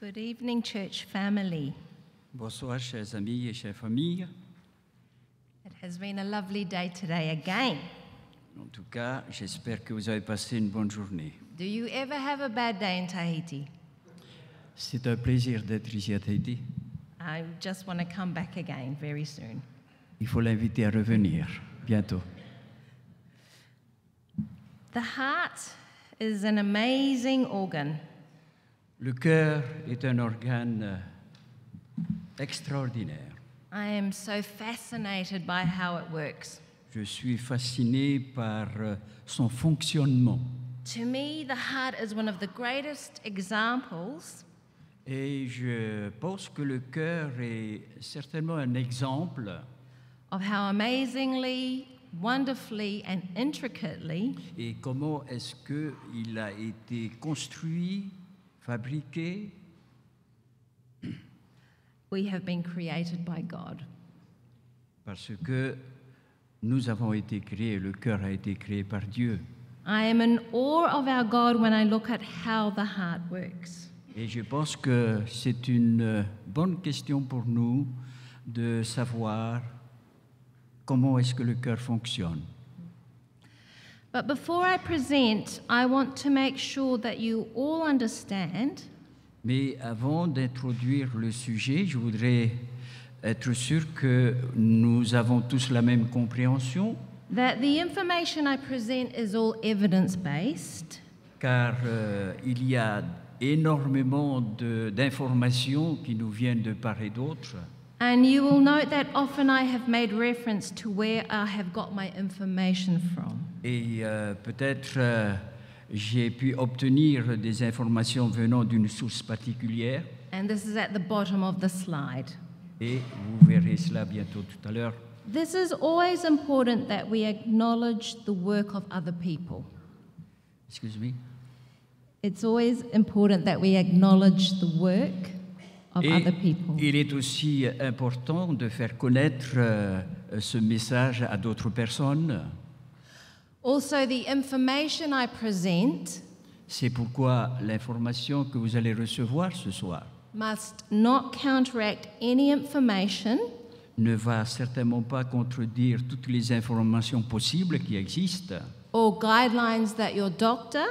Good evening, church family. Bonsoir, chers amis et chères familles. It has been a lovely day today again. En tout cas, j'espère que vous avez passé une bonne journée. Do you ever have a bad day in Tahiti? C'est un plaisir d'être ici à Tahiti. I just want to come back again very soon. Il faut l'inviter à revenir bientôt. The heart is an amazing organ. Le cœur est un organe extraordinaire. I am so fascinated by how it works. Je suis fasciné par son fonctionnement. To me, the heart is one of the greatest examples Et je pense que le cœur est certainement un exemple of how amazingly, wonderfully, and intricately et comment est-ce qu'il a été construit, fabriqué. we have been created by God. Parce que nous avons été créés, le cœur a été créé par Dieu. I am in awe of our God when I look at how the heart works. Et je pense que c'est une bonne question pour nous de savoir comment est-ce que le cœur fonctionne. But before I present, I want to make sure that you all understand Mais avant d'introduire le sujet, je voudrais être sûr que nous avons tous la même compréhension, that the information I present is all evidence-based, car il y a énormément d'informations qui nous viennent de part et d'autre. and you will note that often I have made reference to where I have got my information from. Et peut-être j'ai pu obtenir des informations venant d'une source particulière, And this is at the bottom of the slide. et vous verrez cela bientôt tout à l'heure. This is always important that we acknowledge the work of other people. Excuse me. It's always important that we acknowledge the work of Et other people. il est aussi important de faire connaître ce message à d'autres personnes. Also, the information I present C'est pourquoi l'information que vous allez recevoir ce soir must not counteract any information ne va certainement pas contredire toutes les informations possibles qui existent. or guidelines that your doctor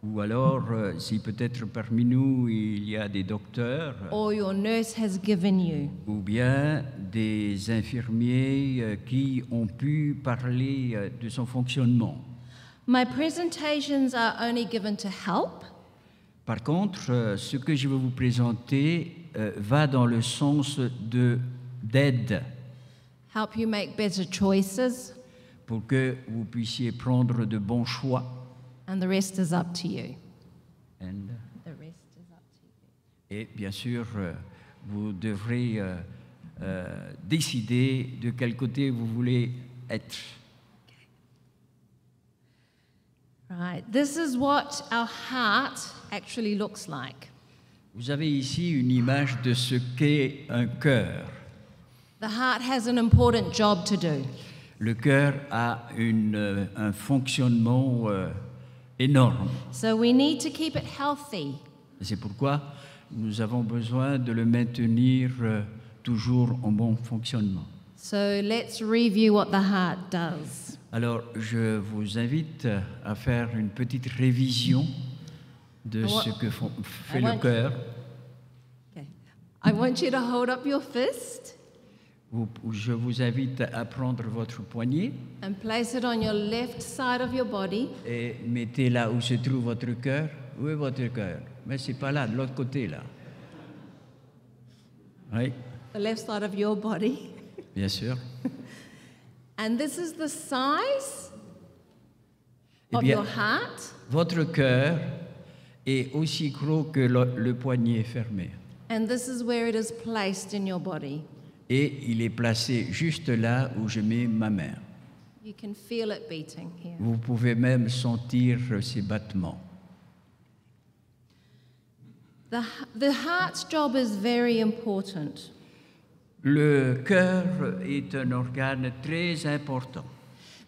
Ou alors, si peut-être parmi nous il y a des docteurs or your nurse has given you. ou bien des infirmiers qui ont pu parler de son fonctionnement. My presentations are only given to help, Par contre, ce que je vais vous présenter va dans le sens d'aide help you make better choices, pour que vous puissiez prendre de bons choix. and the rest is up to you. And- The rest is up to you. Et bien sûr, vous devrez décider de quel côté vous voulez être. Right, this is what our heart actually looks like. Vous avez ici une image de ce qu'est un cœur. The heart has an important job to do. Le cœur a un fonctionnement énorme. So we need to keep it healthy. C'est pourquoi nous avons besoin de le maintenir toujours en bon fonctionnement. So let's review what the heart does. Alors, je vous invite à faire une petite révision de ce que fait le cœur. Okay. I want you to hold up your fist Je vous invite à prendre votre poignet and place it on your left side of your body. et mettez là où se trouve votre cœur. Où est votre cœur? Mais c'est pas là, de l'autre côté là. Oui, The left side of your body. bien sûr. And this is the size Eh of bien, your heart. votre cœur est aussi gros que le poignet fermé. And this is where it is placed in your body. Et il est placé juste là où je mets ma main. You can feel it beating here. Vous pouvez même sentir ses battements. The heart's job is very important Le cœur est un organe très important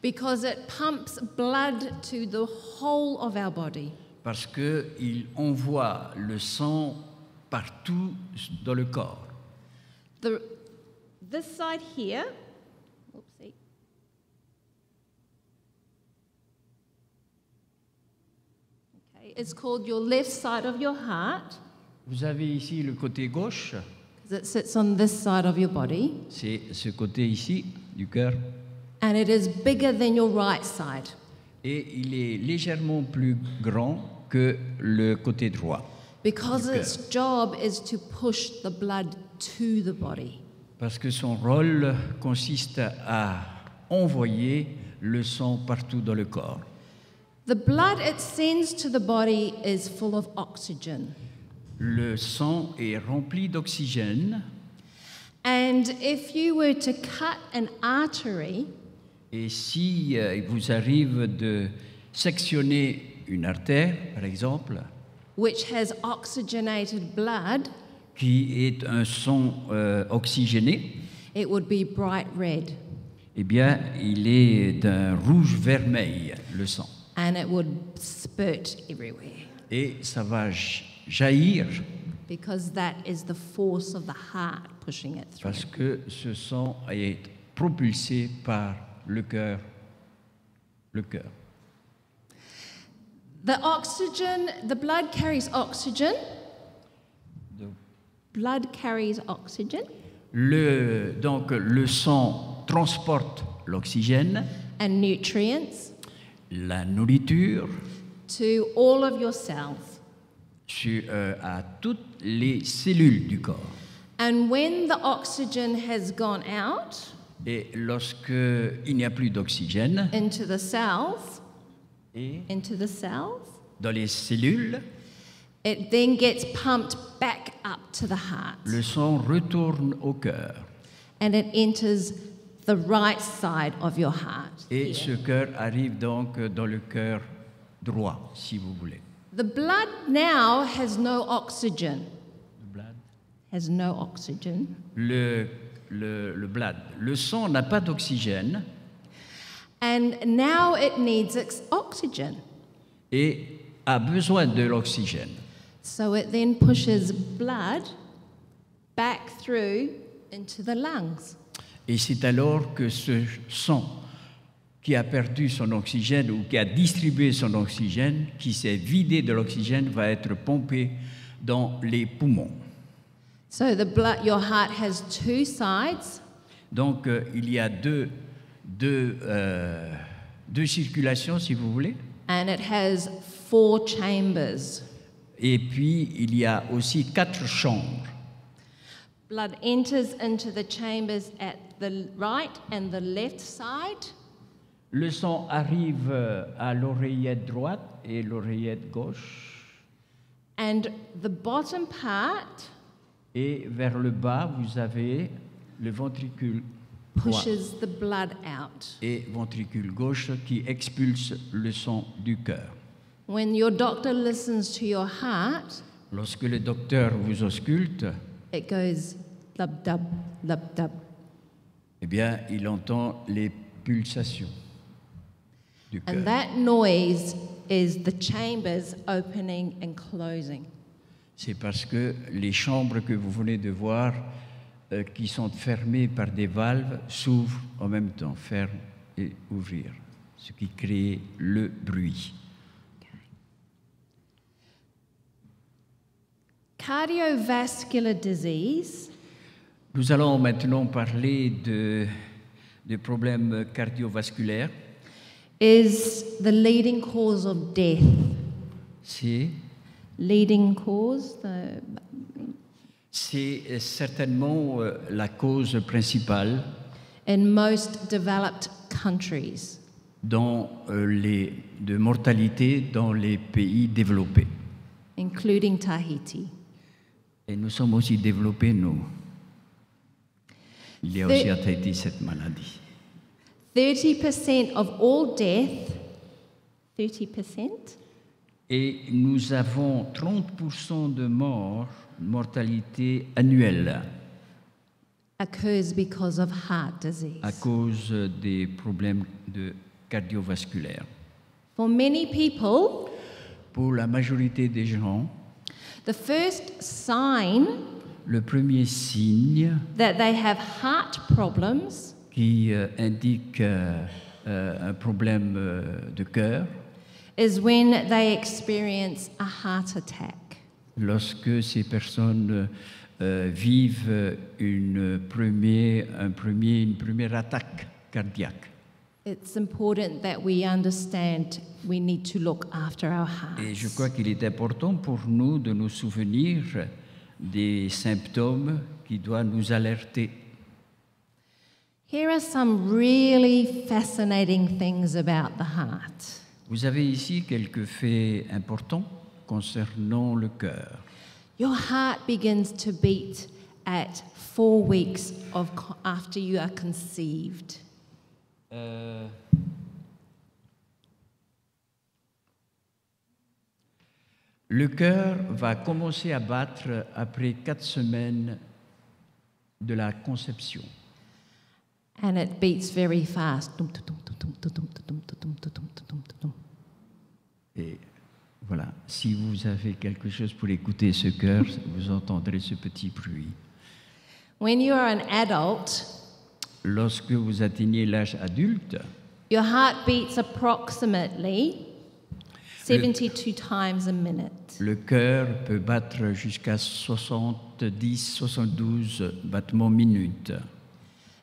because it pumps blood to the whole of our body. parce qu'il envoie le sang partout dans le corps. This side here, oopsie. Okay, it's called your left side of your heart, Vous avez ici le côté gauche, because it sits on this side of your body, c'est ce côté ici du cœur, and it is bigger than your right side. et il est légèrement plus grand que le côté droit. Because Du its job is to push the blood to the body. Parce que son rôle consiste à envoyer le sang partout dans le corps. The blood it sends to the body is full of oxygen. Le sang est rempli d'oxygène, And if you were to cut an artery, et si il vous arrive de sectionner une artère, par exemple, which has oxygenated blood, qui est un sang oxygéné, it would be bright red eh bien, il est d'un rouge vermeil, le sang. and it would spurt everywhere Et ça va jaillir because that is the force of the heart pushing it through. parce que ce sang est propulsé par le cœur. Le cœur. The blood carries oxygen. Donc, Blood carries oxygen donc le sang transporte l'oxygène, and nutrients la nourriture, to all of your cells. à toutes les cellules du corps. And when the oxygen has gone out Et lorsque il n'y a plus d'oxygène into the cells, et dans les cellules, it then gets pumped back up to the heart. le sang retourne au cœur. And it enters the right side of your heart. Et here. ce cœur arrive donc dans le cœur droit, si vous voulez. The blood now has no oxygen. Has no oxygen. Le sang n'a pas d'oxygène And now it needs oxygen. et a besoin de l'oxygène. So it then pushes blood back through into the lungs. Et c'est alors que ce sang qui a perdu son oxygène ou qui a distribué son oxygène, qui s'est vidé de l'oxygène, va être pompé dans les poumons. So your heart has two sides, Donc il y a deux circulations, si vous voulez. and it has 4 chambers. Et puis il y a aussi 4 chambres. Blood enters into the chambers at the right and the left side, Le sang arrive à l'oreillette droite et l'oreillette gauche. and the bottom part Et vers le bas, vous avez le ventricule droit pushes the blood out. et ventricule gauche qui expulse le sang du cœur. When your doctor listens to your heart, Lorsque le docteur vous ausculte, it goes lub dub, lub dub. eh bien, il entend les pulsations du And cœur. that noise is the chambers opening and closing. C'est parce que les chambres que vous venez de voir, qui sont fermées par des valves, s'ouvrent en même temps, ferment et ouvrir, ce qui crée le bruit. Cardiovascular disease Nous allons maintenant parler de problèmes cardiovasculaires. is the leading cause of death. C'est certainement la cause principale in most developed countries. de mortalité dans les pays développés. Including Tahiti. Et nous sommes aussi développés, nous. Il y a aussi à Tahiti cette maladie. 30% of all death, 30%, Et nous avons 30% de mortalité annuelle occurs because of heart disease. à cause des problèmes cardiovasculaires. For many people, Pour la majorité des gens, The first sign Le premier signe that they have heart problems qui indique un problème de cœur, is when they experience a heart attack. lorsque ces personnes vivent une première attaque cardiaque. It's important that we understand we need to look after our Et je hearts. crois qu'il est important pour nous de nous souvenir des symptômes qui doivent nous alerter. Here are some really fascinating things about the heart. Vous avez ici quelques faits importants concernant le cœur. Your heart begins to beat at 4 weeks after you are conceived. Le cœur va commencer à battre après 4 semaines de la conception. And it beats very fast. Et voilà, si vous avez quelque chose pour écouter ce cœur, vous entendrez ce petit bruit. When you are an adult, Lorsque vous atteignez l'âge adulte, your heart beats approximately 72 times a minute. le cœur peut battre jusqu'à 70-72 battements minutes.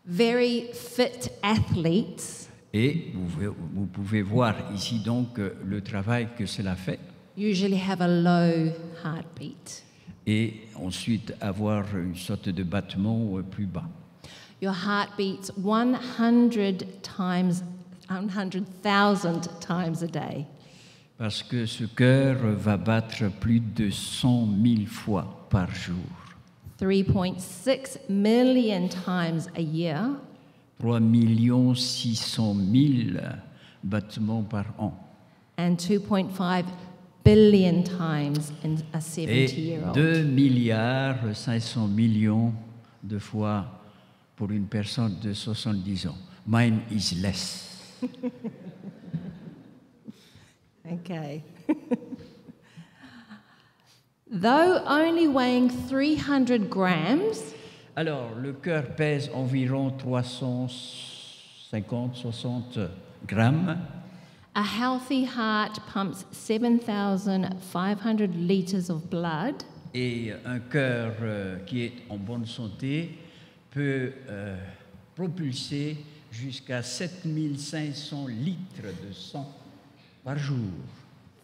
Very fit athletes Et vous pouvez voir ici donc le travail que cela fait. usually have a low heartbeat. Et ensuite avoir une sorte de battement plus bas. Your heart beats 100,000 times a day. Parce que ce cœur va battre plus de 100 000 fois par jour. 3.6 million times a year, 3 600 000 battements par an. and 2.5 billion times in a Et 70-year-old. 2 milliards 500 millions de fois pour une personne de 70 ans. Mine is less. Okay. Though only weighing 300 grams, Alors, le cœur pèse environ 350-60 grammes. a healthy heart pumps 7,500 liters of blood, Et un cœur qui est en bonne santé peut propulser jusqu'à 7500 litres de sang par jour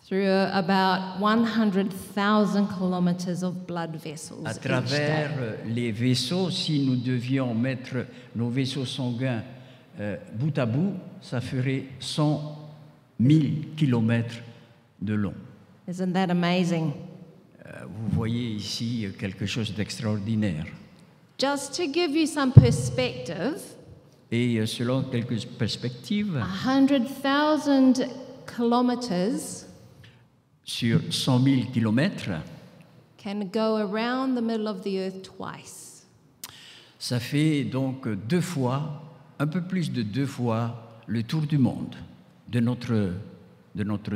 through about 100,000 kilometers of blood vessels à each travers day. les vaisseaux. Si nous devions mettre nos vaisseaux sanguins bout à bout, ça ferait 100 000 kilomètres de long. Isn't that amazing? Vous voyez ici quelque chose d'extraordinaire. Just to give you some perspective, Et selon quelques perspectives, 100,000 kilometers sur 100 000 kilomètres, can go around the middle of the earth twice. ça fait donc 2 fois, un peu plus de 2 fois le tour du monde, de notre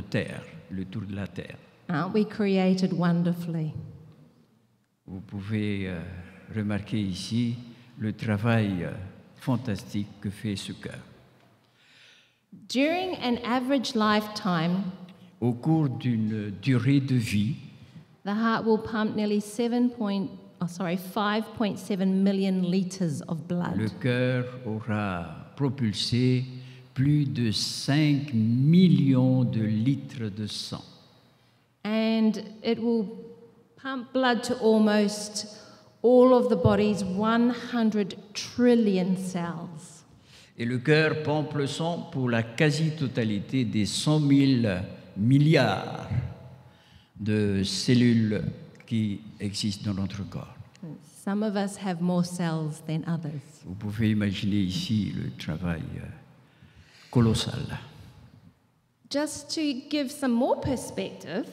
Terre, le tour de la Terre. Aren't we created wonderfully? Vous pouvez remarquer ici le travail fantastique que fait ce cœur. During an average lifetime, Au cours d'une durée de vie, the heart will pump nearly 5.7 million liters of le blood. cœur aura propulsé plus de 5 millions de litres de sang. And it will pump blood to almost all of the body's 100 trillion cells. Et le cœur pompe le sang pour la quasi-totalité des 100 000 milliards de cellules qui existent dans notre corps. Some of us have more cells than others. Vous pouvez imaginer ici le travail colossal. Just to give some more perspective,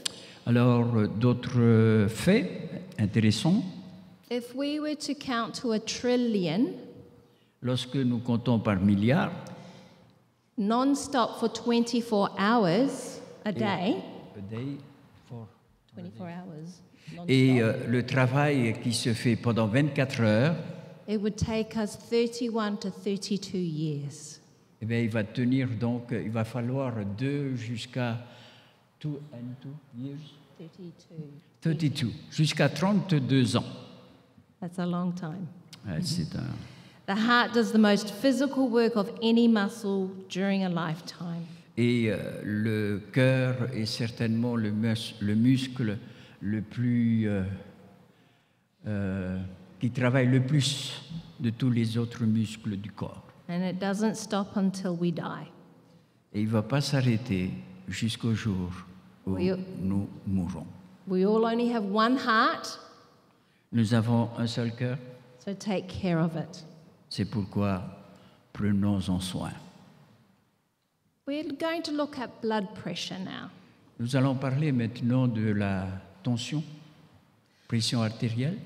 Alors, d'autres faits intéressants, if we were to count to 1 trillion, lorsque nous comptons par milliards, non-stop for 24 hours a day, a day for 24 hours, Et le travail qui se fait pendant 24 heures, it would take us 31 to 32 years. eh bien, il va tenir donc, il va falloir 2 jusqu'à 2 years, 32, jusqu'à 32 ans. That's a long time. Ouais, c'est un... The heart does the most physical work of any muscle during a lifetime. Et le cœur est certainement le muscle le plus qui travaille le plus de tous les autres muscles du corps. And it doesn't stop until we die. Et il ne va pas s'arrêter jusqu'au jour où Oui. nous mourrons. We all only have one heart, Nous avons un seul cœur, so take care of it. c'est pourquoi prenons-en soin. We're going to look at blood pressure now. Nous allons parler maintenant de la tension, pression artérielle.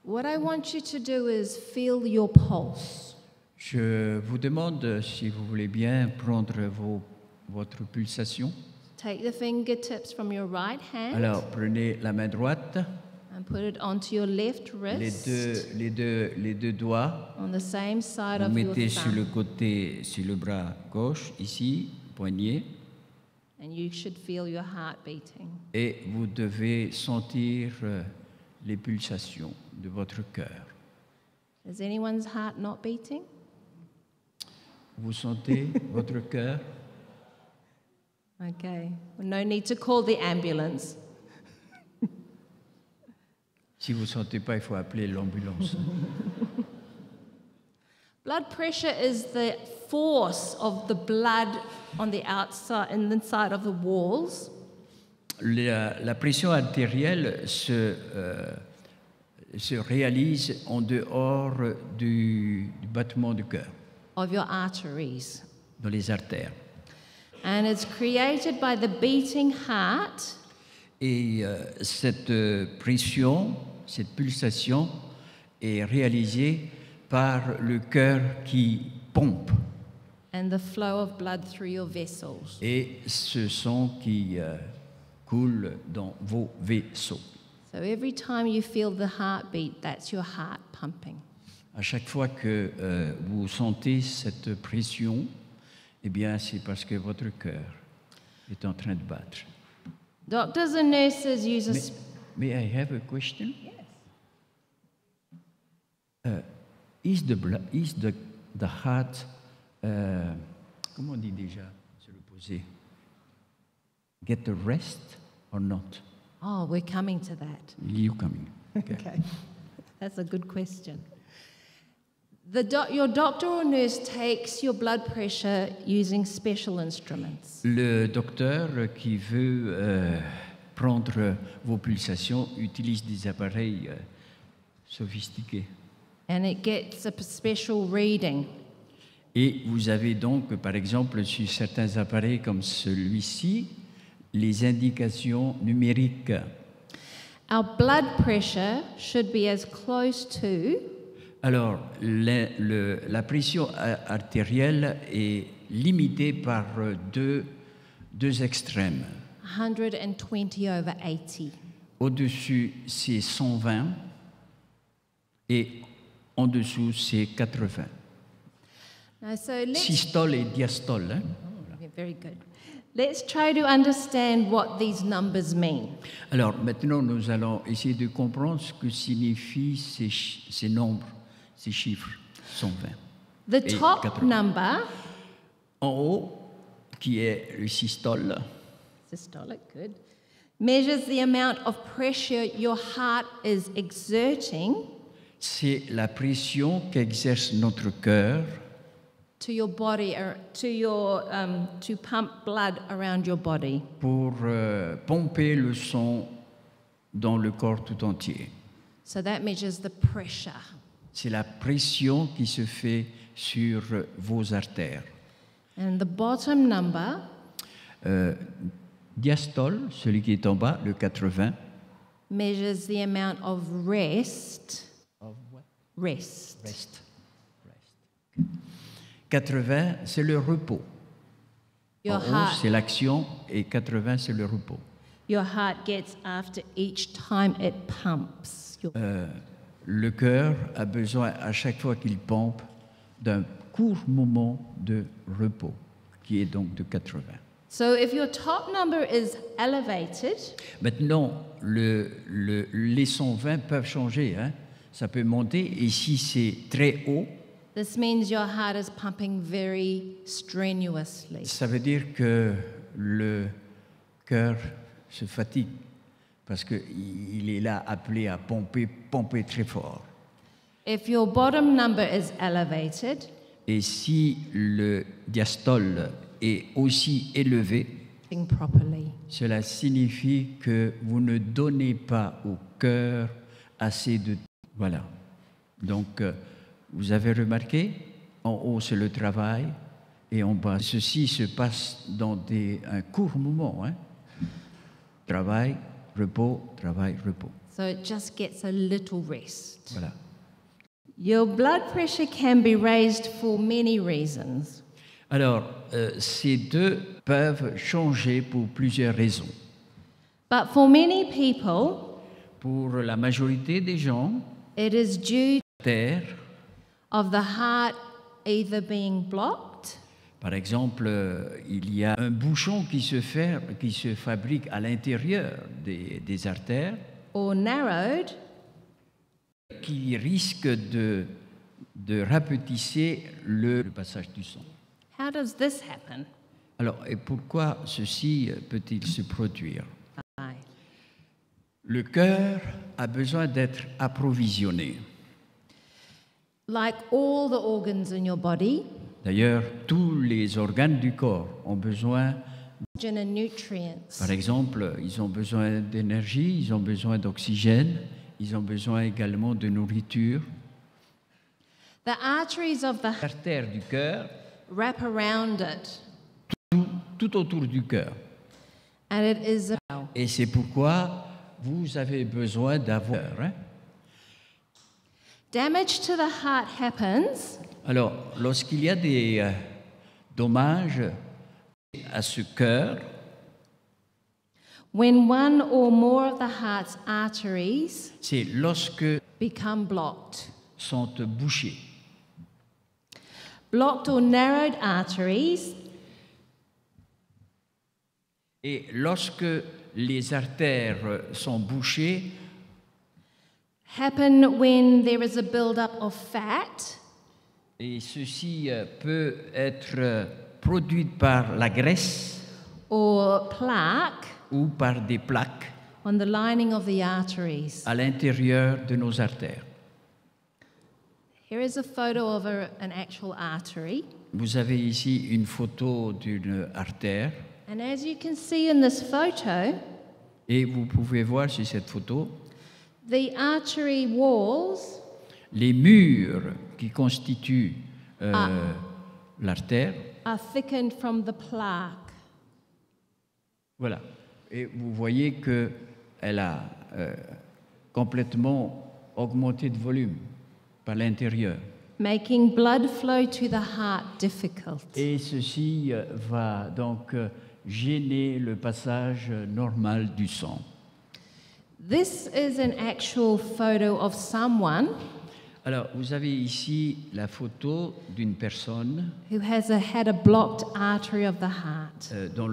What I want you to do is feel your pulse. Je vous demande, si vous voulez bien, prendre votre pulsation. Take the fingertips from your right hand Alors, prenez la main droite, and put it onto your left wrist les deux doigts, on the same side vous of your mettez sur le thumb. côté, sur le bras gauche, ici, poignet, And you should feel your heart beating. et vous devez sentir les pulsations de votre cœur. Is anyone's heart not beating? Vous sentez votre cœur? Okay. Well, no need to call the ambulance. Si vous ne sentez pas, il faut appeler l'ambulance. Blood pressure is the force of the blood on the outside and inside of the walls La pression artérielle se réalise en dehors du battement du cœur, of your arteries. dans les artères. And it's created by the beating heart Et cette pression, cette pulsation est réalisée par le cœur qui pompe and the flow of blood through your vessels. et ce sang qui coule dans vos vaisseaux. So every time you feel the heartbeat, that's your heart pumping. À chaque fois que vous sentez cette pression, eh bien, c'est parce que votre cœur est en train de battre. Doctors and nurses use a... May I have a question? Yes. Is the heart, comment on dit déjà, se reposer, get a rest or not? Oh, we're coming to that. You coming? Okay. Okay. That's a good question. Your doctor or nurse takes your blood pressure using special instruments. Le docteur qui veut prendre vos pulsations utilise des appareils sophistiqués. And it gets a special reading. Et vous avez donc, par exemple, sur certains appareils comme celui-ci, les indications numériques. Our blood pressure should be as close to Alors, la pression artérielle est limitée par deux extrêmes. 120/80. Au-dessus, c'est 120 et en dessous, c'est 80. Now, so let's... Systole et diastole. Hein? Yeah, very good. Let's try to understand what these numbers mean. Alors, maintenant, nous allons essayer de comprendre ce que signifient ces nombres, ces chiffres, 120. The Et top 80. number, En haut, qui est le systole, systolic, good, measures the amount of pressure your heart is exerting c'est la pression qu'exerce notre cœur to your body, or to pump blood around your body. pour pomper le sang dans le corps tout entier. So that measures the pressure. C'est la pression qui se fait sur vos artères. And the bottom number Diastole, celui qui est en bas, le 80. measures the amount of rest. Rest. Rest. 80, c'est le repos. Your En haut, heart, c'est l'action et 80, c'est le repos. your heart gets after each time it pumps. Le cœur a besoin, à chaque fois qu'il pompe, d'un court moment de repos, qui est donc de 80. So if your top number is elevated, Maintenant, les 120 peuvent changer, hein? Ça peut monter, et si c'est très haut, this means your heart is pumping very strenuously. ça veut dire que le cœur se fatigue, parce qu'il est là appelé à pomper très fort. If your bottom number is elevated, Et si le diastole est aussi élevé, properly. cela signifie que vous ne donnez pas au cœur assez de... Voilà. Donc, vous avez remarqué, en haut c'est le travail et en bas, ceci se passe dans un court moment. Hein? Travail, repos, travail, repos. So it just gets a little rest. Voilà. Your blood pressure can be raised for many reasons. Alors, ces deux peuvent changer pour plusieurs raisons. But for many people, Pour la majorité des gens, it is due terre, of the heart either being blocked par exemple, il y a un bouchon qui se fabrique à l'intérieur des artères or narrowed qui risque de rapetisser le passage du sang. How does this happen? Alors, et pourquoi ceci peut-il se produire? Aye. Le cœur a besoin d'être approvisionné. Like all the organs in your body, D'ailleurs, tous les organes du corps ont besoin, oxygen and nutrients. par exemple, ils ont besoin d'énergie, ils ont besoin d'oxygène, ils ont besoin également de nourriture. The arteries of the L'artère du cœur, wrap around it, tout autour du cœur. and it is Et c'est pourquoi vous avez besoin d'avoir. Hein? damage to the heart happens Alors, lorsqu'il y a des dommages à ce cœur, when one or more of the heart's arteries c'est lorsque become blocked. sont bouchés. Blocked or narrowed arteries Et lorsque les artères sont bouchées, happen when there is a build-up of fat et ceci peut être produit par la graisse or plaque ou par des plaques on the lining of the arteries. à l'intérieur de nos artères. Here is a photo of an actual artery. Vous avez ici une photo d'une artère And as you can see in this photo, et vous pouvez voir sur cette photo the artery walls les murs qui constituent l'artère. are thickened from the plaque. Voilà. Et vous voyez qu'elle a complètement augmenté de volume par l'intérieur. Making blood flow to the heart difficult. Et ceci va donc gêner le passage normal du sang. This is an actual photo of someone Alors, vous avez ici la photo d'une personne who has had a blocked artery of the heart. dont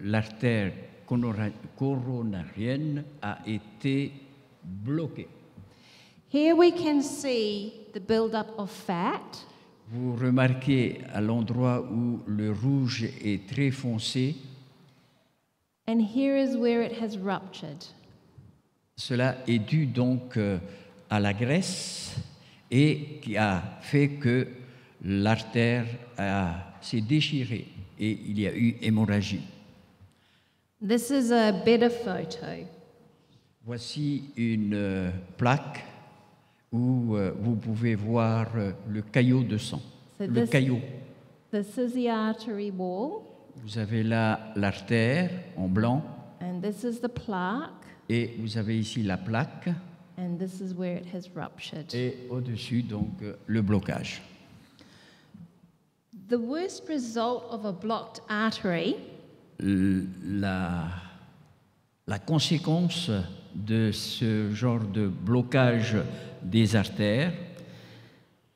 l'artère coronarienne a été bloquée. Here we can see the build-up of fat Vous remarquez à l'endroit où le rouge est très foncé, and here is where it has ruptured. cela est dû donc à la graisse et qui a fait que l'artère s'est déchirée et il y a eu hémorragie. This is a better photo. Voici une plaque où vous pouvez voir le caillot de sang. So Le caillot. This is the artery wall, Vous avez là l'artère en blanc and this is the plaque, et vous avez ici la plaque and this is where it has ruptured. et au-dessus donc le blocage. The worst result of a blocked artery la conséquence de ce genre de blocage des artères,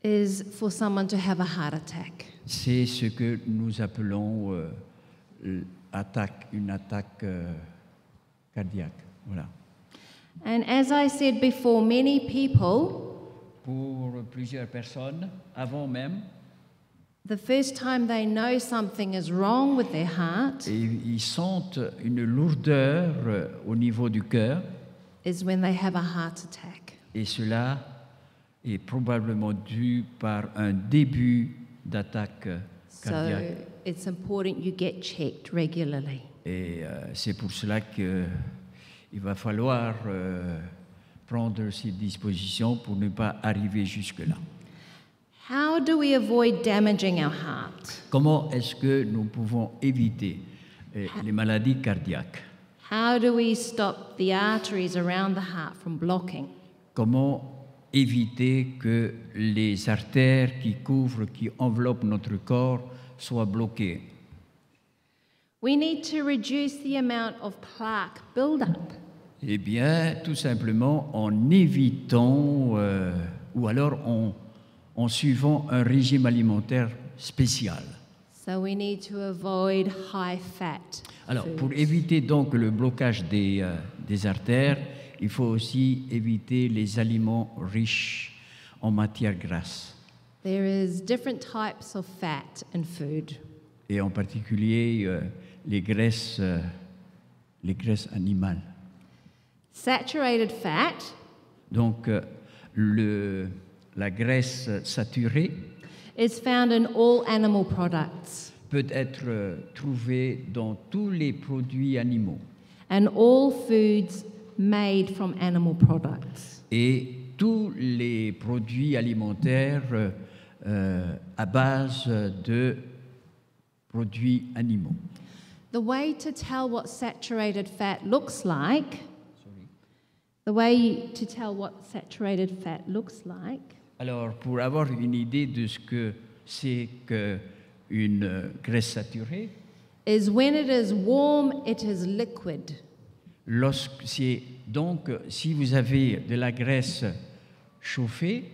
is for someone to have a heart attack. c'est ce que nous appelons une attaque cardiaque. Voilà. And as I said before, many people, Pour plusieurs personnes, avant même, the first time they know something is wrong with their heart et ils sentent une lourdeur au niveau du cœur, is when they have a heart attack. et cela est probablement dû par un début d'attaque So cardiaque. it's important you get checked regularly. Et c'est pour cela qu'il va falloir prendre ces dispositions pour ne pas arriver jusque-là. How do we avoid damaging our heart? Comment est-ce que nous pouvons éviter les maladies cardiaques? How do we stop the arteries around the heart from blocking? Comment éviter que les artères qui couvrent, qui enveloppent notre corps soient bloquées? We need to reduce the amount of plaque buildup. Eh bien, tout simplement en évitant ou alors en suivant un régime alimentaire spécial. So we need to avoid high fat. Alors, foods. pour éviter donc le blocage des artères, il faut aussi éviter les aliments riches en matière grasse, There is different types of fat in food. et en particulier les graisses animales. Saturated fat Donc, la graisse saturée is found in all animal products, peut être trouvée dans tous les produits animaux and all foods made from animal products. et tous les produits alimentaires à base de produits animaux. The way to tell what saturated fat looks like, Alors, pour avoir une idée de ce que c'est qu'une graisse saturée, is when it is warm, it is liquid. donc, si vous avez de la graisse chauffée,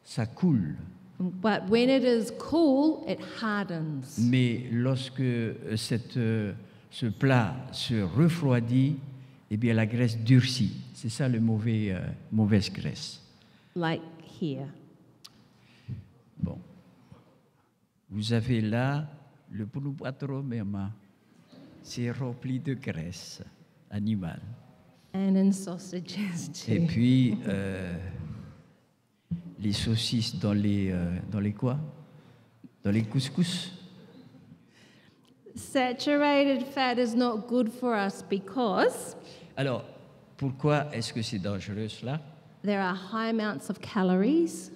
ça coule. But when it is cool, it hardens. Mais lorsque ce plat se refroidit, eh bien la graisse durcit. C'est ça le mauvaise graisse. Like here. Bon. Vous avez là le pouloubatro mema. C'est rempli de graisse animale. And in sausages Et too. puis, les saucisses dans les quoi? Dans les couscous. Saturated fat is not good for us because Alors, pourquoi est-ce que c'est dangereux cela? there are high amounts of calories,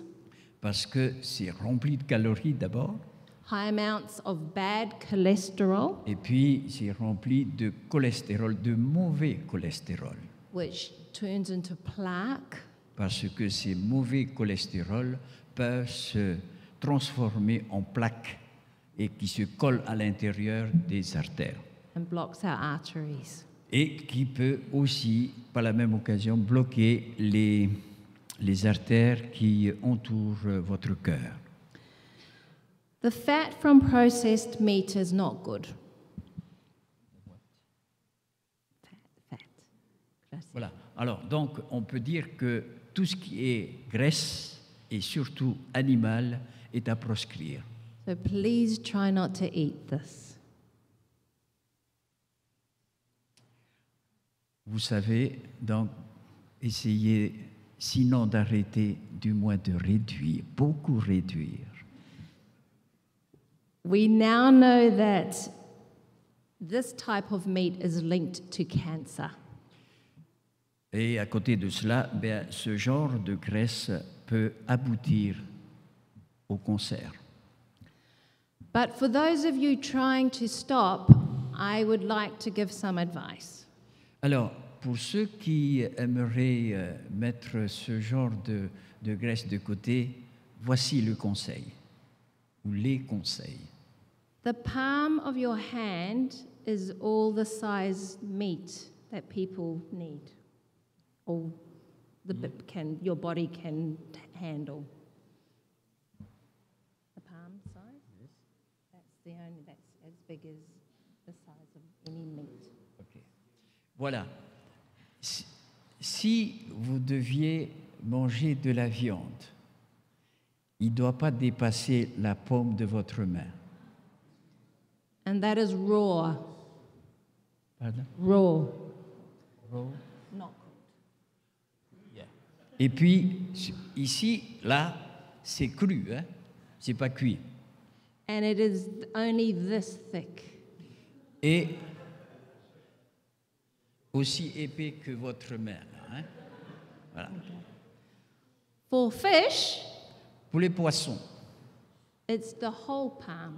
Parce que c'est rempli de calories d'abord, high amounts of bad cholesterol, et puis c'est rempli de cholestérol, de mauvais cholestérol. which turns into plaque, Parce que ces mauvais cholestérols peuvent se transformer en plaques et qui se collent à l'intérieur des artères. and blocks our arteries. Et qui peut aussi, par la même occasion, bloquer les artères qui entourent votre cœur. The fat from processed meat is not good. Fat. Gracias. Voilà. Alors, donc, on peut dire que tout ce qui est graisse, et surtout animal, est à proscrire. So please try not to eat this. Vous savez, donc, essayez, sinon d'arrêter, du moins de réduire, beaucoup réduire. We now know that this type of meat is linked to cancer. Et à côté de cela, ben, ce genre de graisse peut aboutir au cancer. But for those of you trying to stop, I would like to give some advice. Alors, pour ceux qui aimeraient mettre ce genre de graisse de côté, voici le conseil, ou les conseils. The palm of your hand is all the size meat that people need, or your body can handle. The palm size. That's as big as the size of any meat. Ok. Voilà. Si vous deviez manger de la viande, il ne doit pas dépasser la paume de votre main. And that is raw. Pardon? Raw. Raw. Not Yeah. Et puis, ici, là, c'est cru, hein? C'est pas cuit. And it is only this thick. Et aussi épais que votre main, là, hein? Voilà. For fish, Pour les poissons, it's the whole palm.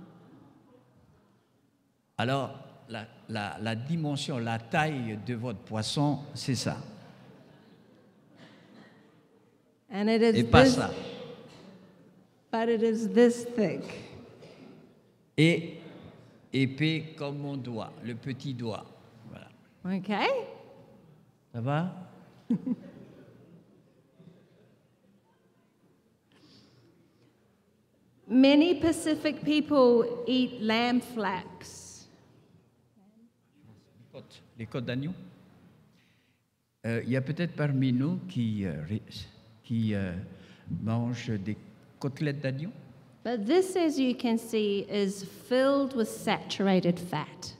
alors la dimension, la taille de votre poisson, c'est ça. And it is Et pas this, ça. but it is this thick. Et épais comme mon doigt, le petit doigt. Voilà. Okay? Ça va? Many Pacific people eat lamb flaps. Les côtes d'agneau. Il y a peut-être parmi nous qui mangent des côtelettes d'agneau. But this, as you can see, is filled with saturated fat.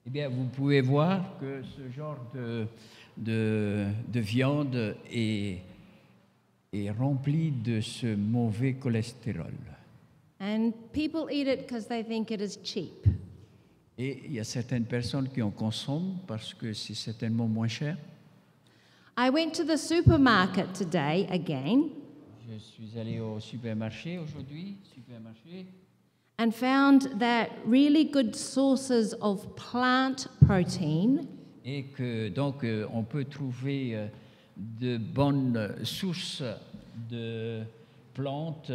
Eh bien, vous pouvez voir que ce genre de viande est rempli de ce mauvais cholestérol. And people eat it because they think it is cheap. Et il y a certaines personnes qui en consomment parce que c'est certainement moins cher. I went to the supermarket today again Je suis allé au supermarché aujourd'hui, and found that really good sources of plant protein et que donc on peut trouver de bonnes sources de plantes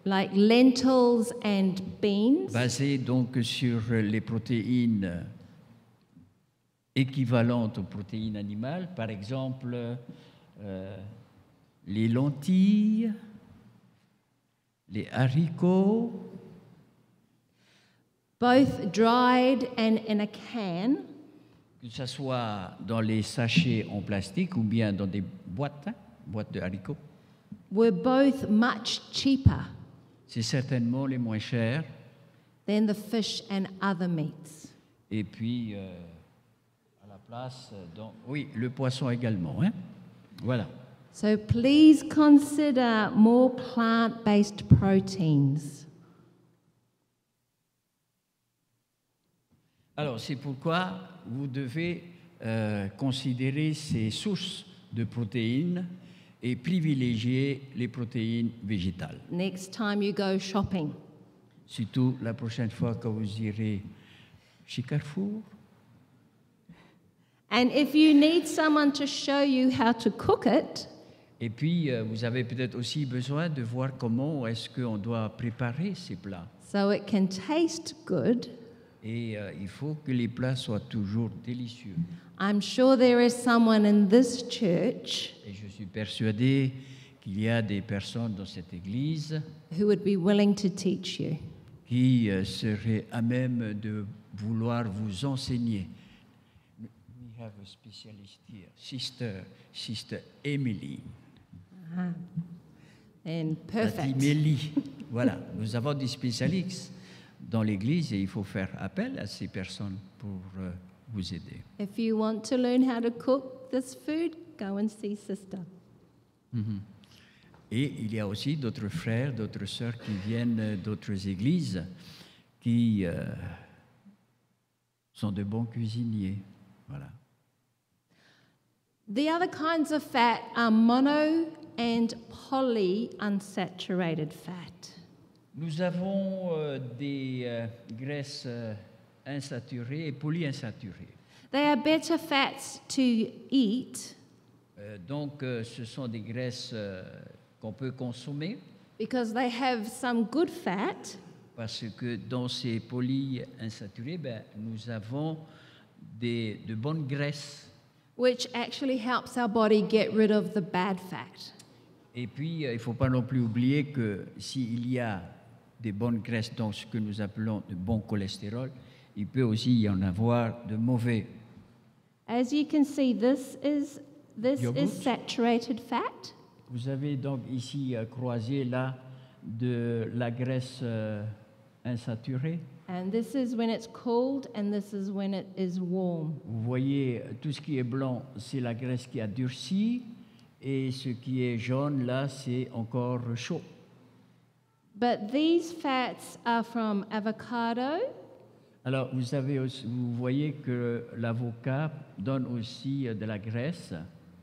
like lentils and beans, basées donc sur les protéines équivalentes aux protéines animales, par exemple les lentilles, les haricots, both dried and in a can, que ce soit dans les sachets en plastique ou bien dans des boîtes de haricots. were both much cheaper C'est certainement les moins chers. than the fish and other meats. Et puis, à la place, oui, le poisson également. Hein? Voilà. So please consider more plant-based proteins. Alors, c'est pourquoi vous devez considérer ces sources de protéines et privilégier les protéines végétales. Next time you go shopping. Surtout la prochaine fois que vous irez chez Carrefour. And if you need someone to show you how to cook it, Et puis, vous avez peut-être aussi besoin de voir comment est-ce qu'on doit préparer ces plats. so it can taste good, Et il faut que les plats soient toujours délicieux. I'm sure there is someone in this church Et je suis persuadé qu'il y a des personnes dans cette église who would be willing to teach you. qui seraient à même de vouloir vous enseigner. We have a specialist here, Sister Emily. And Tati perfect. Mélie. Voilà, nous avons des spécialistes dans l'église et il faut faire appel à ces personnes pour vous aider. If you want to learn how to cook this food, go and see Sister. Et il y a aussi d'autres frères, d'autres sœurs qui viennent d'autres églises qui sont de bons cuisiniers. Voilà. The other kinds of fat are mono and polyunsaturated fat. Nous avons des graisses insaturées et polyinsaturées. They are better fats to eat Donc, ce sont des graisses qu'on peut consommer because they have some good fat parce que dans ces polyinsaturés, nous avons de bonnes graisses which actually helps our body get rid of the bad fat. Et puis, il ne faut pas non plus oublier que s'il y a des bonnes graisses dans ce que nous appelons de bon cholestérol, il peut aussi y en avoir de mauvais. As you can see, this is Yogurt. saturated fat, Vous avez donc ici croisé là de la graisse insaturée. and this is when it's cold, and this is when it is warm. Vous voyez, tout ce qui est blanc, c'est la graisse qui a durci, et ce qui est jaune, là, c'est encore chaud. But these fats are from avocado, Alors, vous voyez que l'avocat donne aussi de la graisse,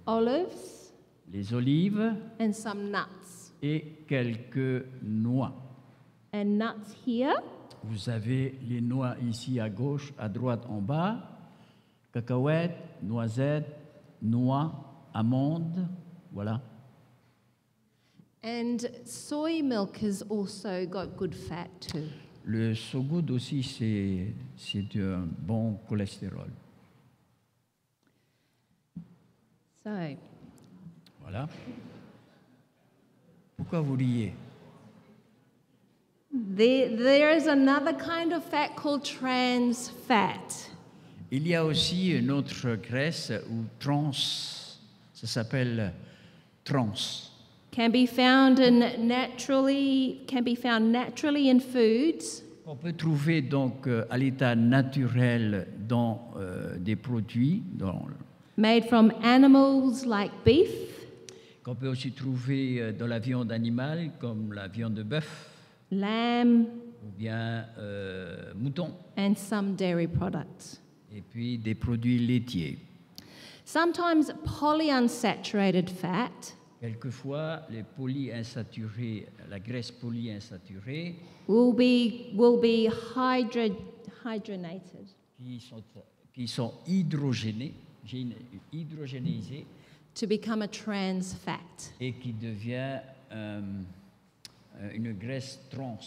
olives, les olives and some nuts. et quelques noix. And nuts here, Vous avez les noix ici à gauche, à droite en bas, cacahuètes, noisettes, noix, amandes, voilà. and soy milk has also got good fat too. Le sogoud aussi, c'est un bon cholestérol. So, Voilà. Pourquoi vous riez? there is another kind of fat called trans fat. Il y a aussi une autre graisse ou trans, ça s'appelle trans. Can be found naturally in foods, On peut trouver donc à l'état naturel dans des produits, made from animals like beef, qu'on peut aussi trouver dans la viande animale comme la viande de bœuf lamb, ou bien mouton, and some dairy products. et puis des produits laitiers. Sometimes polyunsaturated fat Quelquefois, les polyinsaturés, la graisse polyinsaturée, will be hydrogenated qui sont hydrogénésés to become a trans fat. et qui devient une graisse trans.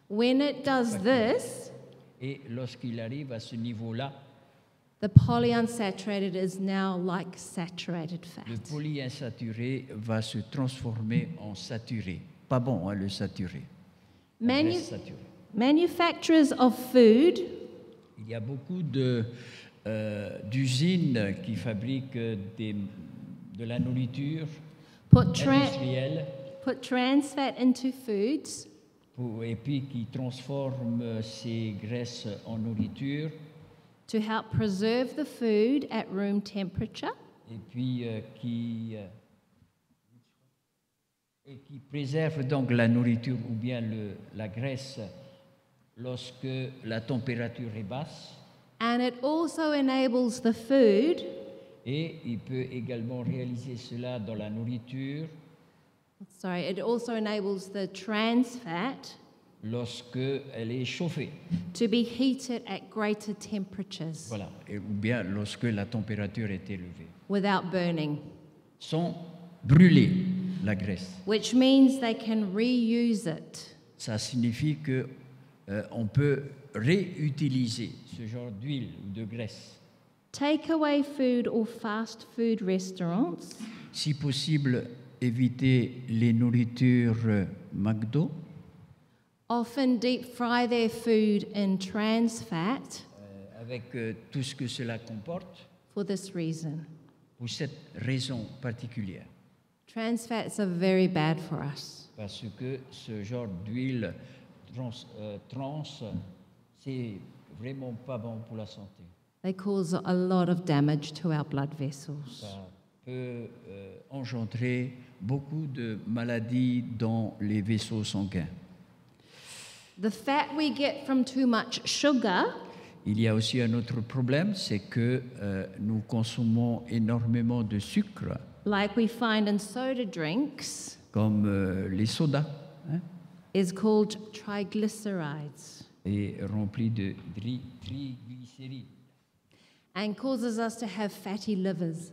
When it does this, Et lorsqu'il arrive à ce niveau-là, the polyunsaturated is now like saturated le fat. polyinsaturé va se transformer en saturé. Pas bon, hein, le saturé. La Manu- graisse saturée. Manufacturers of food Il y a beaucoup d'usines qui fabriquent de la nourriture put industrielle trans fat into foods et puis qui transforment ces graisses en nourriture to help preserve the food at room temperature. et puis qui préservent donc la nourriture ou bien la graisse lorsque la température est basse. And it also enables the food, Et il peut également réaliser cela dans la nourriture it also enables the trans fat lorsque elle est chauffée. to be heated at greater temperatures Voilà. Ou bien lorsque la température est élevée. without burning, Sans brûler la graisse. which means they can reuse it. Ça signifie que on peut réutiliser ce genre d'huile ou de graisse. Takeaway food or fast food restaurants Si possible, éviter les nourritures McDo, often deep fry their food in trans fat avec tout ce que cela comporte, for this reason. pour cette raison particulière. Trans fats are very bad for us. Parce que ce genre d'huile trans, c'est vraiment pas bon pour la santé. They cause a lot of damage to our blood vessels. Ça peut engendrer beaucoup de maladies dans les vaisseaux sanguins. The fat we get from too much sugar Il y a aussi un autre problème, c'est que nous consommons énormément de sucre, like we find in soda drinks, comme les sodas, hein, is called triglycerides et remplis de triglycérides. and causes us to have fatty livers.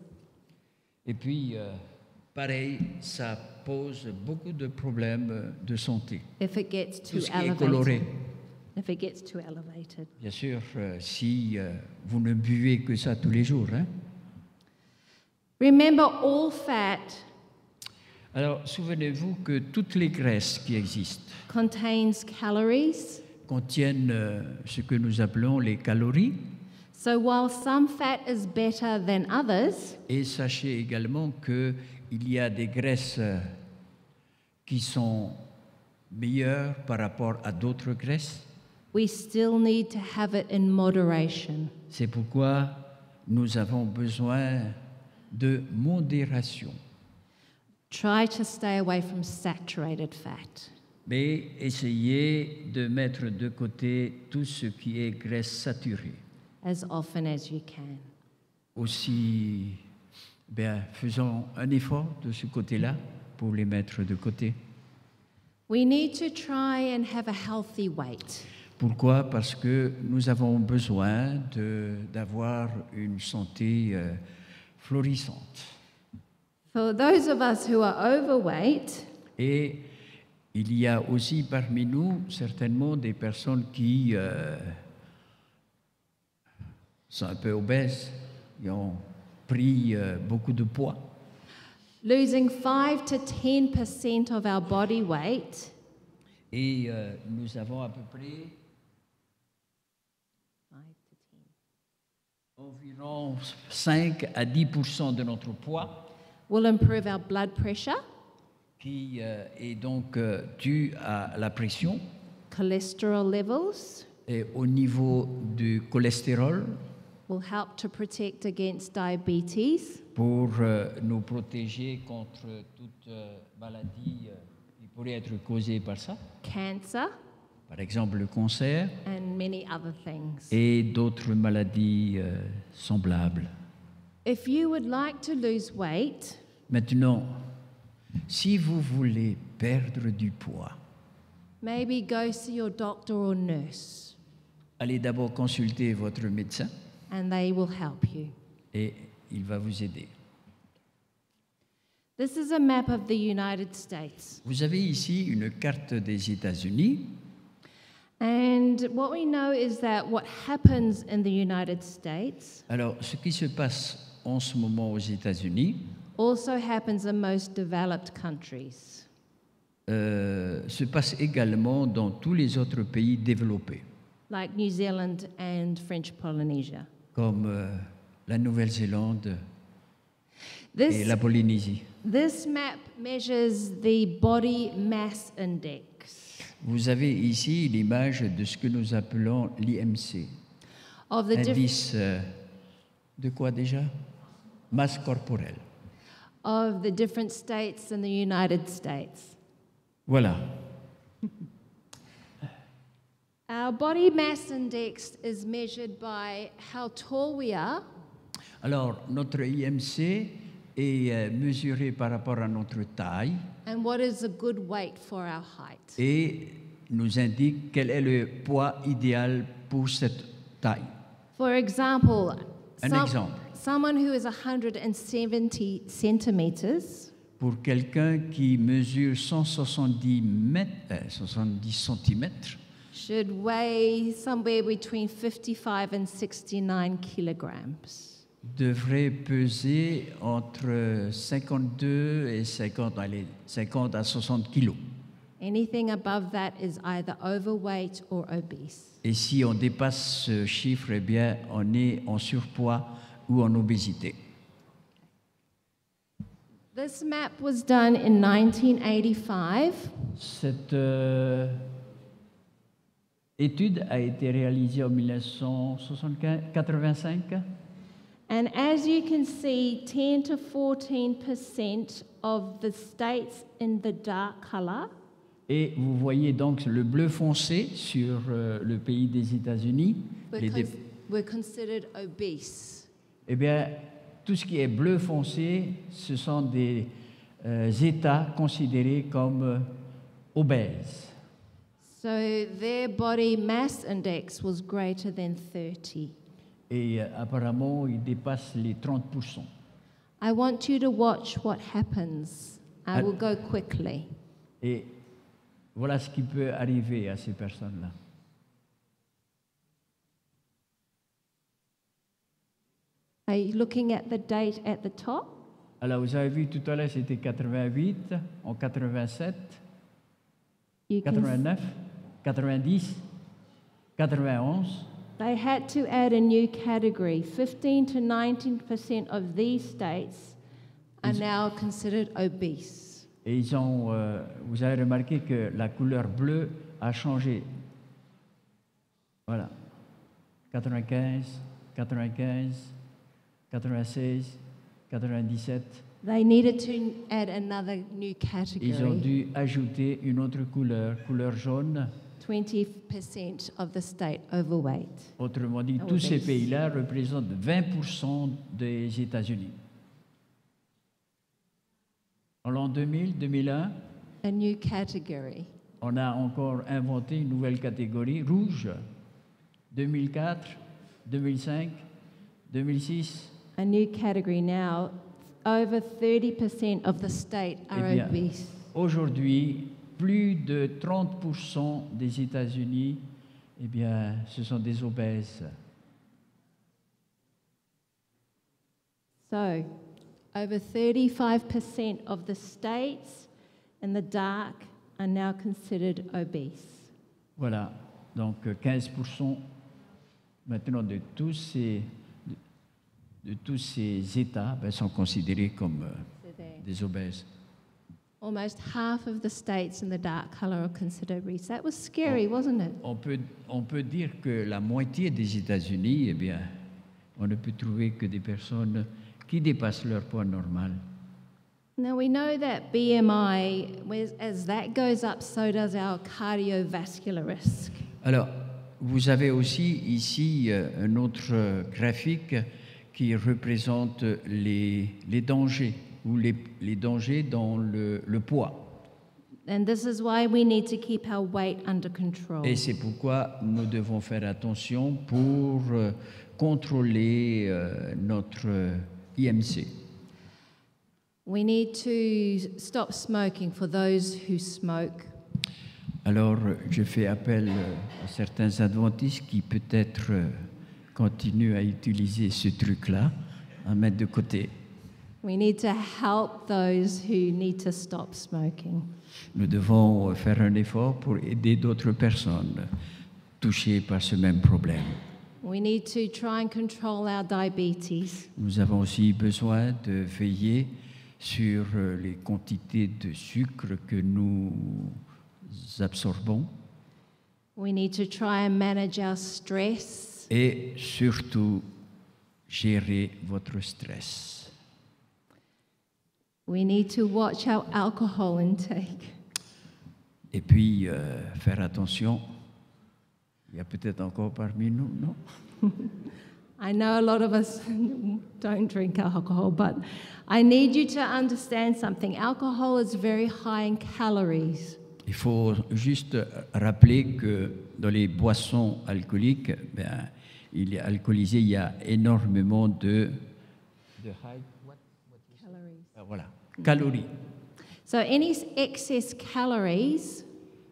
Et puis, pareil, ça pose beaucoup de problèmes de santé. If it gets Tout too ce qui est coloré. elevated. If it gets too elevated. Bien sûr, si vous ne buvez que ça tous les jours, hein, Remember, all fat Alors, souvenez-vous que toutes les graisses qui existent contains calories. contiennent ce que nous appelons les calories. So while some fat is better than others, Et sachez également qu'il y a des graisses qui sont meilleures par rapport à d'autres graisses. we still need to have it in moderation. C'est pourquoi nous avons besoin de modération. Try to stay away from saturated fat. Mais essayez de mettre de côté tout ce qui est graisse saturée. As often as you can. Aussi, faisons un effort de ce côté-là pour les mettre de côté. We need to try and have a healthy weight. Pourquoi? Parce que nous avons besoin d'avoir une santé florissante. For those of us who are overweight, Et il y a aussi parmi nous certainement des personnes qui sont un peu obèses, qui ont pris beaucoup de poids. losing 5 to 10% of our body weight Et nous avons à peu près environ 5 à 10% de notre poids will improve our blood pressure, qui est donc dû à la pression cholesterol levels, et au niveau du cholestérol will help to protect against diabetes, pour nous protéger contre toute maladie qui pourrait être causée par ça, cancer, par exemple le cancer and many other things. et d'autres maladies semblables. If you would like to lose weight, Maintenant, si vous voulez perdre du poids, maybe go see your doctor or nurse, allez d'abord consulter votre médecin and they will help you. et il va vous aider. This is a map of the United States. Vous avez ici une carte des États-Unis And what we know is that what happens in the United States Alors, ce qui se passe en ce moment aux États-Unis also happens in most developed countries. se passe également dans tous les autres pays développés, Like New Zealand and French Polynesia. comme la Nouvelle-Zélande et This, la Polynésie. this map measures the body mass index Vous avez ici l'image de ce que nous appelons l'IMC, of the, indice de quoi déjà? Masse corporelle. of the different states in the United States. Voilà. Our body mass index is measured by how tall we are Alors, notre IMC est mesuré par rapport à notre taille and what is a good weight for our height. et nous indique quel est le poids idéal pour cette taille. For example, Un exemple. someone who is 170 centimeters Pour quelqu'un qui mesure 170 cm, should weigh somewhere between 55 and 69 kilograms. devrait peser entre 52 et 50 à 60 kilos. Anything above that is either overweight or obese. Et si on dépasse ce chiffre, eh bien, on est en surpoids ou en obésité. This map was done in 1985, Cette étude a été réalisée en 1985 and as you can see, 10 to 14% of the states in the dark color et vous voyez donc le bleu foncé sur le pays des États-Unis. were considered obese. Eh bien, tout ce qui est bleu foncé, ce sont des États considérés comme obèses. So their body mass index was greater than 30. Et apparemment, ils dépassent les 30%. I want you to watch what happens. I will go quickly. Et voilà ce qui peut arriver à ces personnes-là. Are you looking at the date at the top? Alors, vous avez vu tout à l'heure, c'était 88, en 87, You can 89, 90, 91. They had to add a new category. 15 to 19% of these states are now considered obese. Et ils ont, vous avez remarqué que la couleur bleue a changé. Voilà. 95, 95, 96, 97. They needed to add another new Ils ont category. dû ajouter une autre couleur, couleur jaune. 20% of the state overweight. Autrement dit, tous ces pays-là représentent 20% des États-Unis. En l'an 2000, 2001, A new category. on a encore inventé une nouvelle catégorie, rouge. 2004, 2005, 2006. A new category now. Over 30% of the state are Eh bien, obese. Aujourd'hui, plus de 30% des États-Unis, eh bien, ce sont des obèses. So, over 35% of the states in the dark are now considered obese. Voilà, donc 15% maintenant de tous ces États sont considérés comme So there. des obèses. Almost half of the states in the dark color are considered obese. That was scary, wasn't it? On peut dire que la moitié des États-Unis, eh bien, on ne peut trouver que des personnes qui dépassent leur poids normal. Now we know that BMI, as that goes up, so does our cardiovascular risk. Alors, vous avez aussi ici un autre graphique qui représente les dangers ou les dangers dans le poids. And this is why we need to keep our weight under control. Et c'est pourquoi nous devons faire attention pour contrôler notre IMC. We need to stop smoking for those who smoke. Alors, je fais appel à certains adventistes qui peut-être continuent à utiliser ce truc-là, à mettre de côté. We need to help those who need to stop smoking. Nous devons faire un effort pour aider d'autres personnes touchées par ce même problème. We need to try and control our diabetes. Nous avons aussi besoin de veiller sur les quantités de sucre que nous absorbons We need to try and manage our stress. et surtout gérer votre stress. We need to watch our alcohol intake. Et puis faire attention, il y a peut-être encore parmi nous, non? I know a lot of us don't drink alcohol, but I need you to understand something. Alcohol is very high in calories. Il faut juste rappeler que dans les boissons alcooliques, il y a énormément de calories. So any excess calories,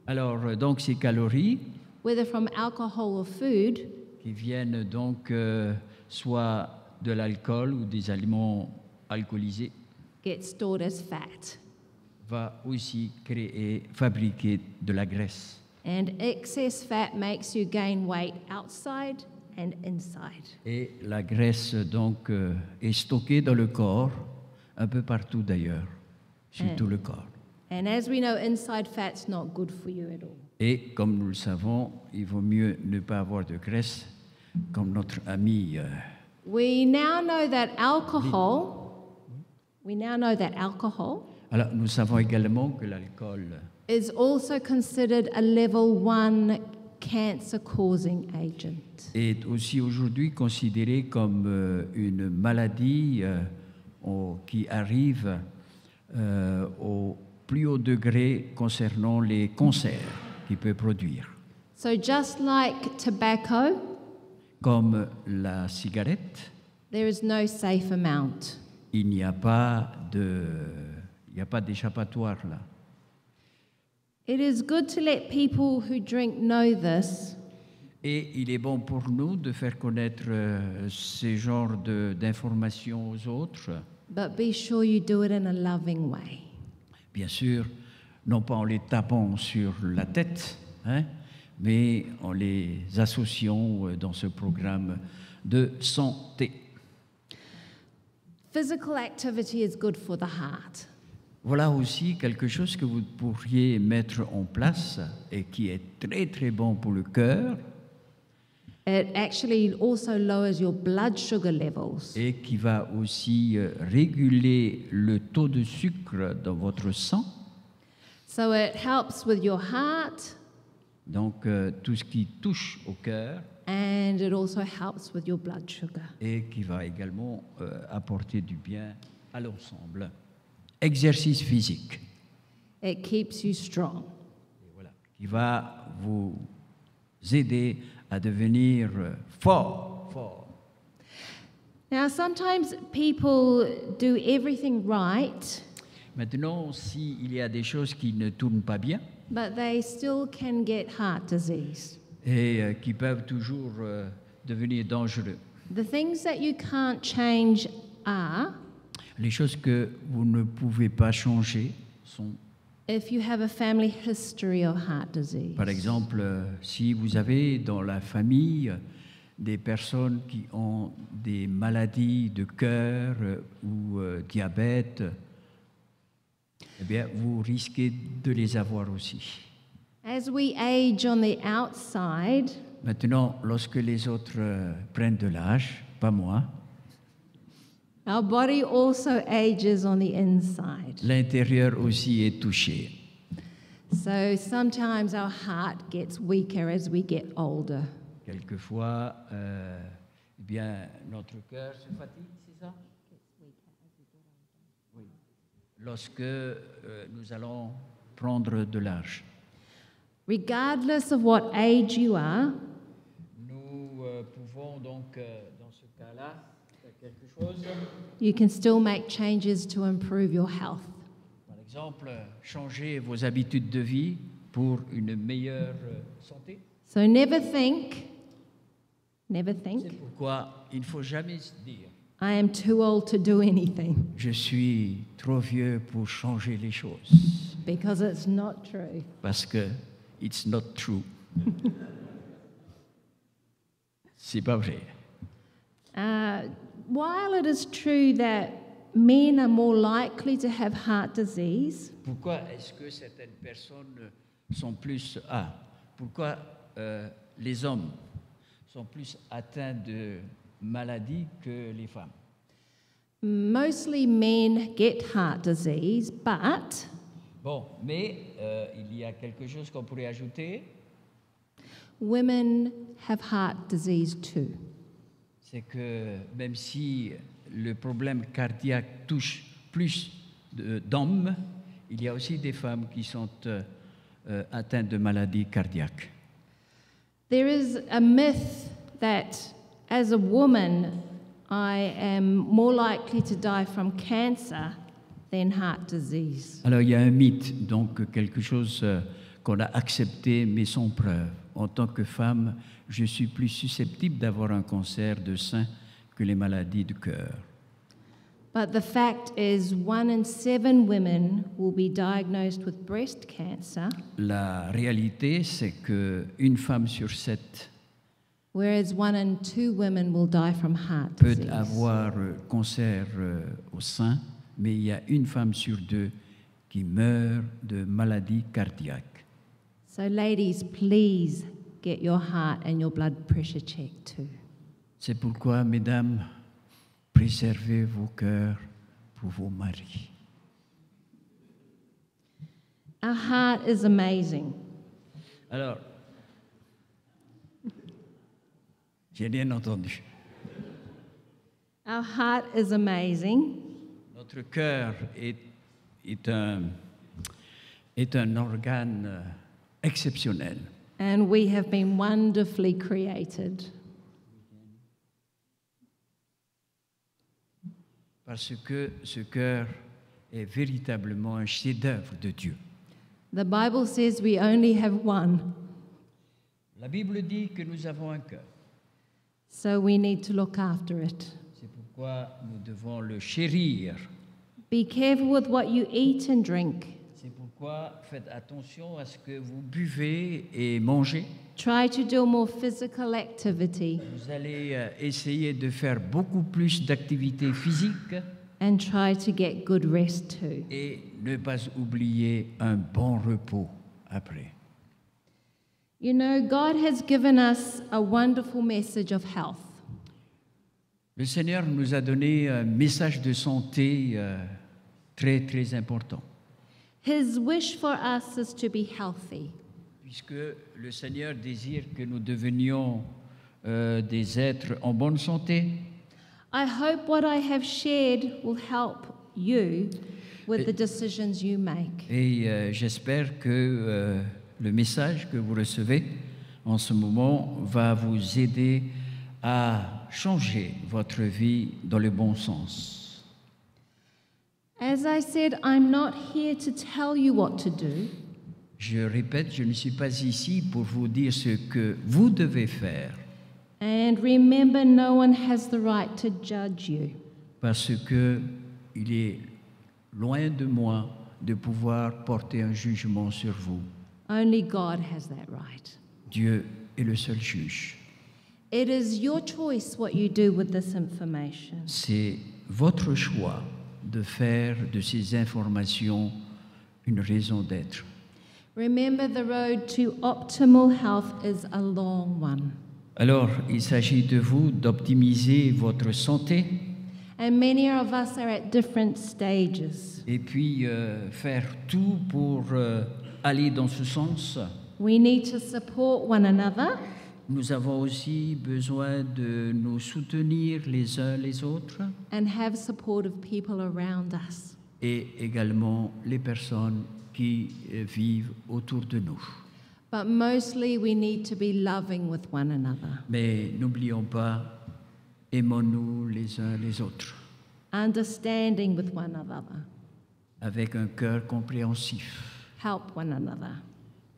Alors, donc, ces calories whether from alcohol or food, qui viennent donc soit de l'alcool ou des aliments alcoolisés, get stored as fat. va aussi fabriquer de la graisse. And excess fat makes you gain weight outside and inside. Et la graisse, donc, est stockée dans le corps, un peu partout d'ailleurs, sur tout le corps. And as we know, inside fat's not good for you at all. Et comme nous le savons, il vaut mieux ne pas avoir de graisse, comme notre ami. We now know that alcohol Alors, nous savons également que l'alcool is also considered a level 1 cancer-causing agent. est aussi aujourd'hui considéré comme une maladie qui arrive au plus haut degré concernant les cancers qu'il peut produire. So just like tobacco, Comme la cigarette, there is no safe amount. il n'y a pas d'échappatoire là. It is good to let people who drink know this, Et il est bon pour nous de faire connaître ces genres d'informations aux autres, but be sure you do it in a loving way. Bien sûr, non pas en les tapant sur la tête, hein, mais en les associant dans ce programme de santé. Physical activity is good for the heart. Voilà aussi quelque chose que vous pourriez mettre en place et qui est très très bon pour le cœur It actually also lowers your blood sugar levels. et qui va aussi réguler le taux de sucre dans votre sang. So it helps with your heart Donc tout ce qui touche au cœur and it also helps with your blood sugar. et qui va également apporter du bien à l'ensemble. Exercice physique, It keeps you strong. et voilà, qui va vous aider à devenir fort. Now, sometimes people do everything right, Maintenant, s'il y a des choses qui ne tournent pas bien but they still can get heart disease. et qui peuvent toujours devenir dangereux, The things that you can't change are les choses que vous ne pouvez pas changer sont, if you have a family history of heart disease. par exemple, si vous avez dans la famille des personnes qui ont des maladies de cœur ou diabète, eh bien, vous risquez de les avoir aussi. As we age on the outside, Maintenant, lorsque les autres prennent de l'âge, pas moi, our body also ages on the inside. l'intérieur aussi est touché. So sometimes our heart gets weaker as we get older. Quelquefois, eh bien, notre cœur se fatigue, c'est ça? Oui. Lorsque nous allons prendre de l'âge. Regardless of what age you are, Nous pouvons donc, dans ce cas-là, faire quelque chose. you can still make changes to improve your health. Par exemple, changer vos habitudes de vie pour une meilleure santé. So never think, C'est pourquoi il ne faut jamais se dire I am too old to do anything, je suis trop vieux pour changer les choses. because it's not true. Parce que it's not true. C'est pas vrai. While it is true that men are more likely to have heart disease, Pourquoi est-ce que certaines personnes sont plus... pourquoi les hommes sont plus atteints de maladies que les femmes? mostly men get heart disease, but Bon, mais il y a quelque chose qu'on pourrait ajouter, women have heart disease too. c'est que même si le problème cardiaque touche plus d'hommes, il y a aussi des femmes qui sont atteintes de maladies cardiaques. There is a myth that as a woman, I am more likely to die from cancer than heart disease. Alors il y a un mythe, donc quelque chose qu'on a accepté mais sans preuve. En tant que femme, je suis plus susceptible d'avoir un cancer de sein que les maladies du cœur. But the fact is, 1 in 7 women will be diagnosed with breast cancer, La réalité, c'est qu'une femme sur 7 whereas 1 in 2 women will die from heart peut disease. avoir cancer au sein, mais il y a une femme sur 2 qui meurt de maladie cardiaque. So ladies, please get your heart and your blood pressure checked too. C'est pourquoi, mesdames, préservez vos cœurs pour vos maris. Our heart is amazing. Alors, j'ai bien entendu. Our heart is amazing. Notre cœur est un organe exceptionnel. And we have been wonderfully created. Parce que ce cœur est véritablement un chef-d'œuvre de Dieu. The Bible says we only have one, La Bible dit que nous avons un cœur. so we need to look after it. C'est pourquoi nous devons le chérir. Be careful with what you eat and drink. C'est pourquoi faites attention à ce que vous buvez et mangez. Try to do more physical activity Vous allez essayer de faire beaucoup plus d'activités physiques and try to get good rest too. et ne pas oublier un bon repos après. You know, God has given us a wonderful message of health. Le Seigneur nous a donné un message de santé très très important, His wish for us is to be healthy. puisque le Seigneur désire que nous devenions des êtres en bonne santé. I hope what I have shared will help you with the decisions you make. Et j'espère que le message que vous recevez en ce moment va vous aider à changer votre vie dans le bon sens. As I said, I'm not here to tell you what to do. Je répète, je ne suis pas ici pour vous dire ce que vous devez faire, And remember, no one has the right to judge you. parce que il est loin de moi de pouvoir porter un jugement sur vous. Only God has that right. Dieu est le seul juge. It is your choice what you do with this information. C'est votre choix de faire de ces informations une raison d'être. Remember, the road to optimal health is a long one. Alors, il s'agit de vous d'optimiser votre santé And many of us are at different stages. et puis faire tout pour aller dans ce sens. We need to support one another Nous avons aussi besoin de nous soutenir les uns les autres and have supportive people around us. et également les personnes qui vivent autour de nous. But mostly we need to be loving with one another, Mais n'oublions pas, aimons-nous les uns les autres understanding with one another, avec un cœur compréhensif help one another.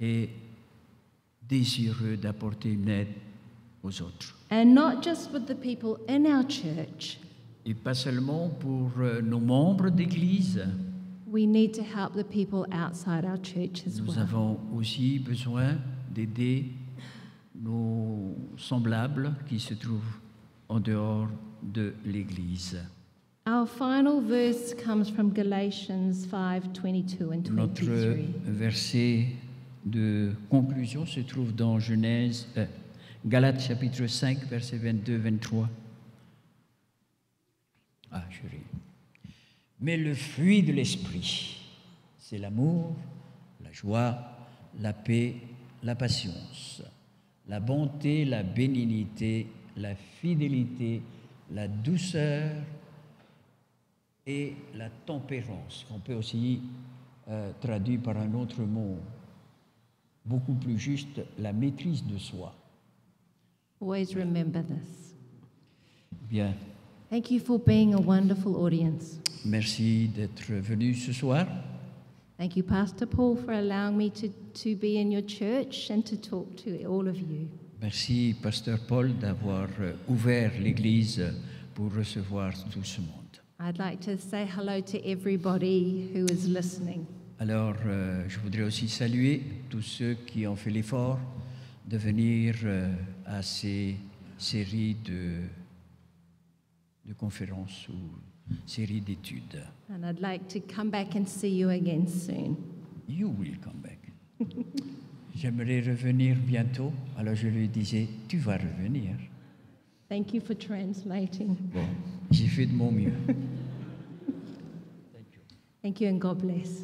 et désireux d'apporter une aide aux autres. And not just with the people in our church. Et pas seulement pour nos membres d'Église, We need to help the people outside our church as nous well. avons aussi besoin d'aider nos semblables qui se trouvent en dehors de l'Église. Our final verse comes from Galatians 5:22 and Notre 23. verset de conclusion se trouve dans Galates chapitre 5, versets 22-23. Ah, chérie. Mais le fruit de l'esprit, c'est l'amour, la joie, la paix, la patience, la bonté, la bénignité, la fidélité, la douceur et la tempérance, qu'on peut aussi traduire par un autre mot, beaucoup plus juste, la maîtrise de soi. Always remember this. Bien, Thank you for being a wonderful audience. merci d'être venu ce soir. Thank you, Pastor Paul, for allowing me to be in your church and to talk to all of you. Merci, Pasteur Paul, d'avoir ouvert l'Église pour recevoir tout ce monde. I'd like to say hello to everybody who is listening. Alors, je voudrais aussi saluer tous ceux qui ont fait l'effort de venir à ces séries de conférences ou séries d'études. And I'd like to come back and see you again soon. You will come back. J'aimerais revenir bientôt. Alors je lui disais, tu vas revenir. Thank you for translating. Bon, j'ai fait de mon mieux. Thank you and God bless.